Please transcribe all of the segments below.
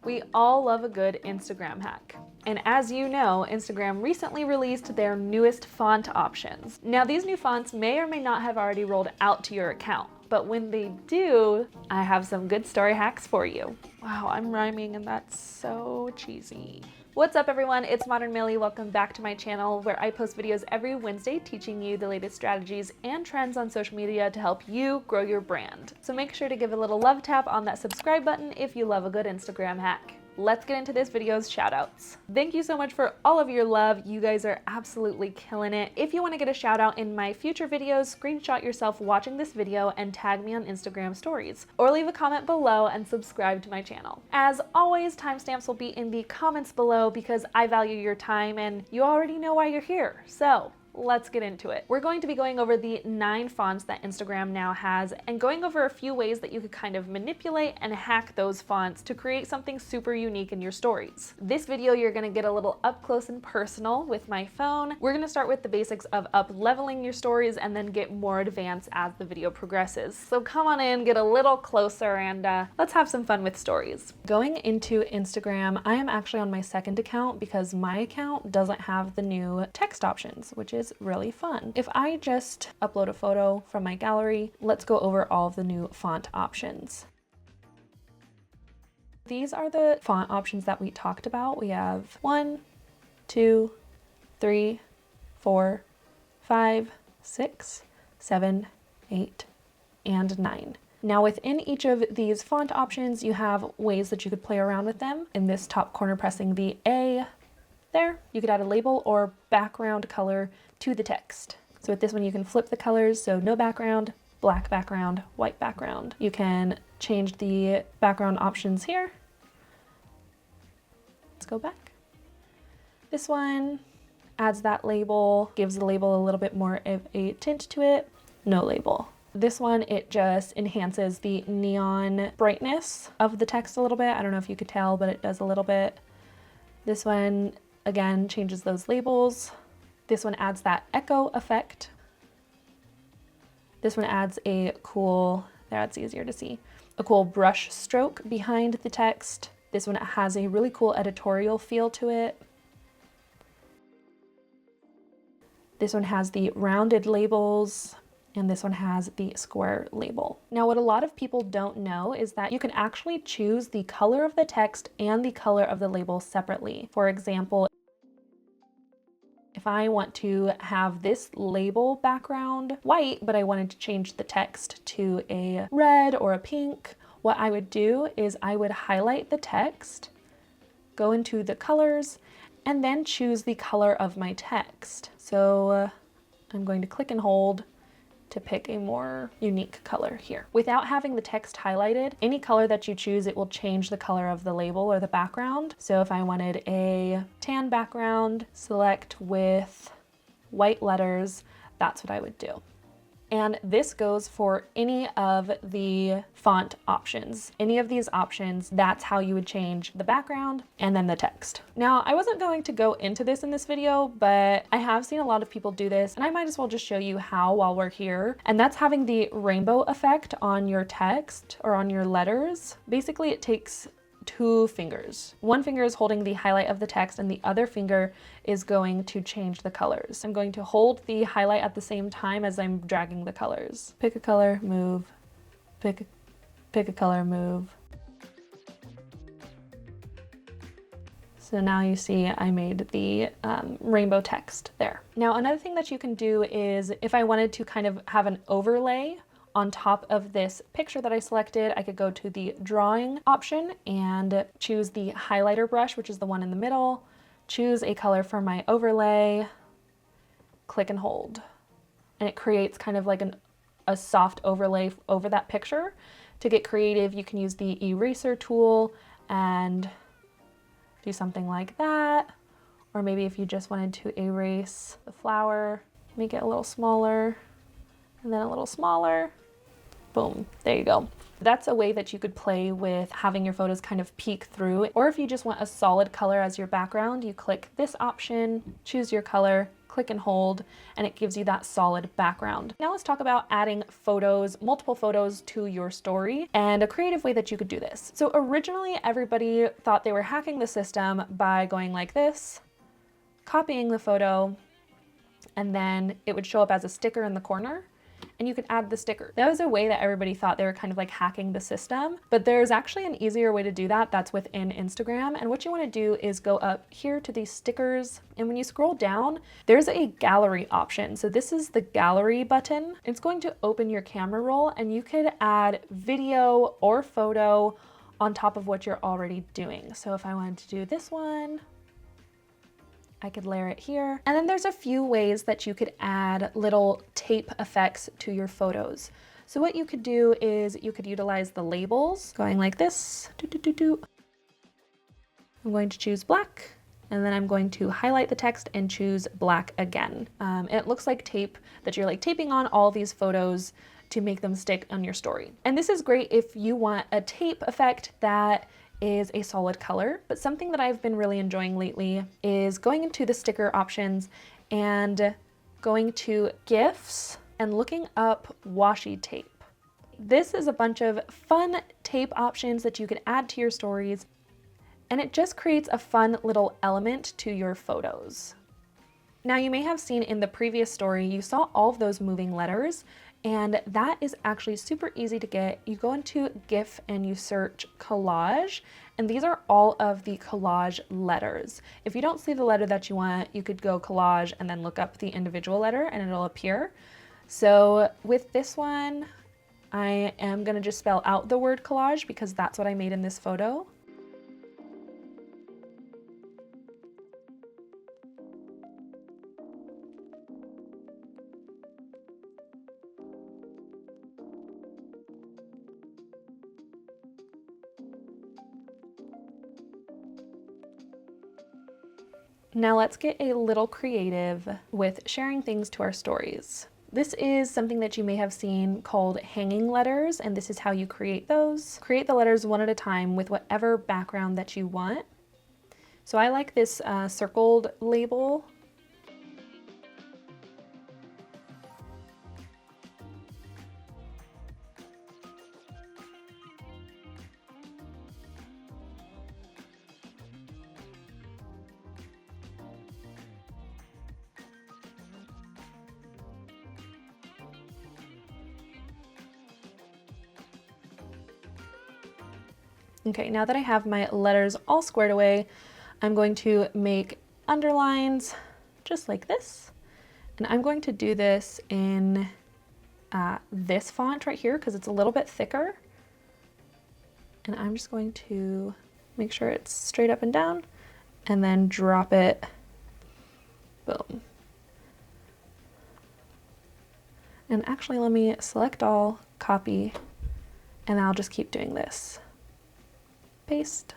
We all love a good Instagram hack. And as you know, Instagram recently released their newest font options. Now, these new fonts may or may not have already rolled out to your account, but when they do, I have some good story hacks for you. Wow, I'm rhyming and that's so cheesy. What's up everyone, it's Modern Millie. Welcome back to my channel where I post videos every Wednesday teaching you the latest strategies and trends on social media to help you grow your brand. So make sure to give a little love tap on that subscribe button if you love a good Instagram hack. Let's get into this video's shoutouts. Thank you so much for all of your love. You guys are absolutely killing it. If you want to get a shout out in my future videos, screenshot yourself watching this video and tag me on Instagram stories, or leave a comment below and subscribe to my channel. As always, timestamps will be in the comments below because I value your time and you already know why you're here. So let's get into it. We're going to be going over the 9 fonts that Instagram now has and going over a few ways that you could kind of manipulate and hack those fonts to create something super unique in your stories. This video, you're gonna get a little up close and personal with my phone. We're gonna start with the basics of up leveling your stories and then get more advanced as the video progresses. So come on in, get a little closer, and let's have some fun with stories. Going into Instagram, I am actually on my second account because my account doesn't have the new text options, which is really fun. If I just upload a photo from my gallery, let's go over all of the new font options. These are the font options that we talked about. We have 1, 2, 3, 4, 5, 6, 7, 8, and 9. Now within each of these font options, you have ways that you could play around with them. In this top corner, pressing the A there, you could add a label or background color to the text. So with this one, you can flip the colors, so no background, black background, white background. You can change the background options here. Let's go back. This one adds that label, gives the label a little bit more of a tint to it, no label. This one, it just enhances the neon brightness of the text a little bit. I don't know if you could tell, but it does a little bit. This one, again, changes those labels. This one adds that echo effect. This one adds a cool, there it's easier to see, a cool brush stroke behind the text. This one has a really cool editorial feel to it. This one has the rounded labels, and this one has the square label. Now, what a lot of people don't know is that you can actually choose the color of the text and the color of the label separately. For example, if I want to have this label background white, but I wanted to change the text to a red or a pink, what I would do is I would highlight the text, go into the colors, and then choose the color of my text. So I'm going to click and hold to pick a more unique color here. Without having the text highlighted, any color that you choose, it will change the color of the label or the background. So if I wanted a tan background, select with white letters, that's what I would do. And this goes for any of the font options. Any of these options, that's how you would change the background and then the text. Now, I wasn't going to go into this in this video, but I have seen a lot of people do this, and I might as well just show you how while we're here. And that's having the rainbow effect on your text or on your letters. Basically, it takes 2 fingers. One finger is holding the highlight of the text and the other finger is going to change the colors. I'm going to hold the highlight at the same time as I'm dragging the colors. Pick a color, move, pick a color, move. So now you see I made the rainbow text there. Now, another thing that you can do is if I wanted to kind of have an overlay on top of this picture that I selected, I could go to the drawing option and choose the highlighter brush, which is the one in the middle, choose a color for my overlay, click and hold. And it creates kind of like a soft overlay over that picture. To get creative, you can use the eraser tool and do something like that. Or maybe if you just wanted to erase the flower, make it a little smaller, and then a little smaller. Boom, there you go. That's a way that you could play with having your photos kind of peek through. Or if you just want a solid color as your background, you click this option, choose your color, click click and hold, and it gives you that solid background. Now let's talk about adding photos, multiple photos to your story, and a creative way that you could do this. So originally everybody thought they were hacking the system by going like this, copying the photo, and then it would show up as a sticker in the corner, and you could add the sticker. That was a way that everybody thought they were kind of like hacking the system, but there's actually an easier way to do that that's within Instagram. And what you want to do is go up here to these stickers, and when you scroll down, there's a gallery option. So this is the gallery button. It's going to open your camera roll, and you could add video or photo on top of what you're already doing. So if I wanted to do this one, I could layer it here. And then there's a few ways that you could add little tape effects to your photos. So what you could do is you could utilize the labels, going like this. I'm going to choose black, and then I'm going to highlight the text and choose black again. It looks like tape that you're like taping on all these photos to make them stick on your story. And this is great if you want a tape effect that is a solid color, but something that I've been really enjoying lately is going into the sticker options and going to GIFs and looking up washi tape. This is a bunch of fun tape options that you can add to your stories, and it just creates a fun little element to your photos. Now you may have seen in the previous story, you saw all of those moving letters, and that is actually super easy to get. You go into GIF and you search collage, and these are all of the collage letters. If you don't see the letter that you want, you could go collage and then look up the individual letter and it'll appear. So with this one, I am gonna just spell out the word collage because that's what I made in this photo. Now let's get a little creative with sharing things to our stories. This is something that you may have seen called hanging letters, and this is how you create those. Create the letters one at a time with whatever background that you want. So I like this circled label. Okay, now that I have my letters all squared away, I'm going to make underlines just like this. And I'm going to do this in this font right here because it's a little bit thicker. And I'm just going to make sure it's straight up and down and then drop it, boom. And actually let me select all, copy, and I'll just keep doing this. Paste.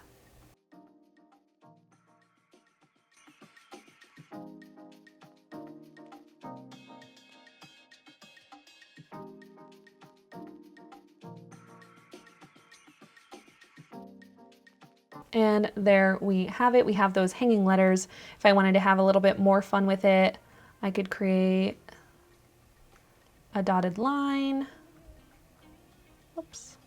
And there we have it. We have those hanging letters. If I wanted to have a little bit more fun with it, I could create a dotted line. Oops.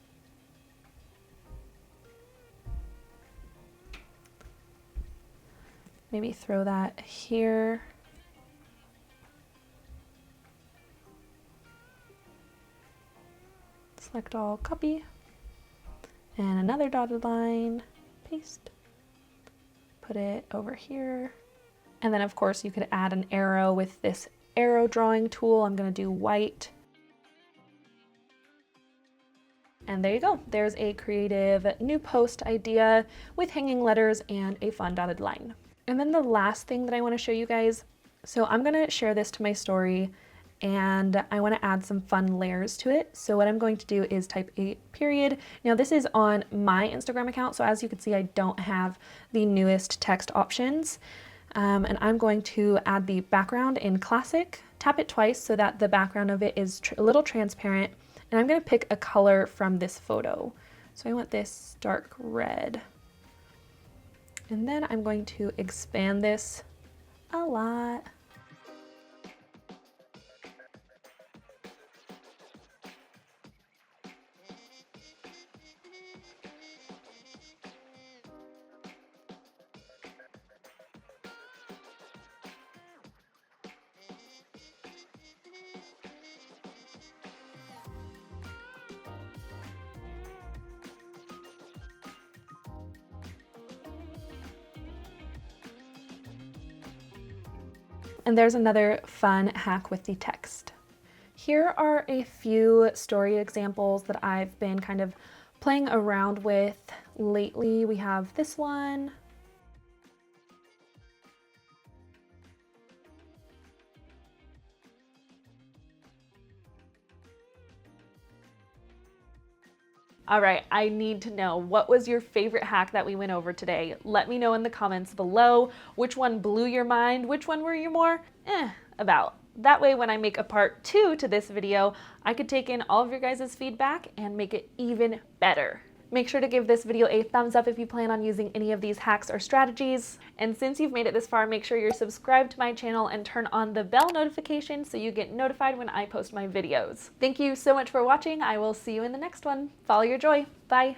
Maybe throw that here. Select all, copy, and another dotted line, paste, put it over here. And then of course you could add an arrow with this arrow drawing tool. I'm gonna do white. And there you go. There's a creative new post idea with hanging letters and a fun dotted line. And then the last thing that I want to show you guys, so I'm going to share this to my story and I want to add some fun layers to it. So what I'm going to do is type a period. Now this is on my Instagram account, so as you can see I don't have the newest text options. And I'm going to add the background in classic, tap it twice so that the background of it is a little transparent, and I'm going to pick a color from this photo. So I want this dark red. And then I'm going to expand this a lot. And there's another fun hack with the text. Here are a few story examples that I've been kind of playing around with lately. We have this one. All right, I need to know, what was your favorite hack that we went over today? Let me know in the comments below. Which one blew your mind? Which one were you more about? That way, when I make a part 2 to this video, I could take in all of your guys' feedback and make it even better. Make sure to give this video a thumbs up if you plan on using any of these hacks or strategies. And since you've made it this far, make sure you're subscribed to my channel and turn on the bell notification so you get notified when I post my videos. Thank you so much for watching. I will see you in the next one. Follow your joy. Bye.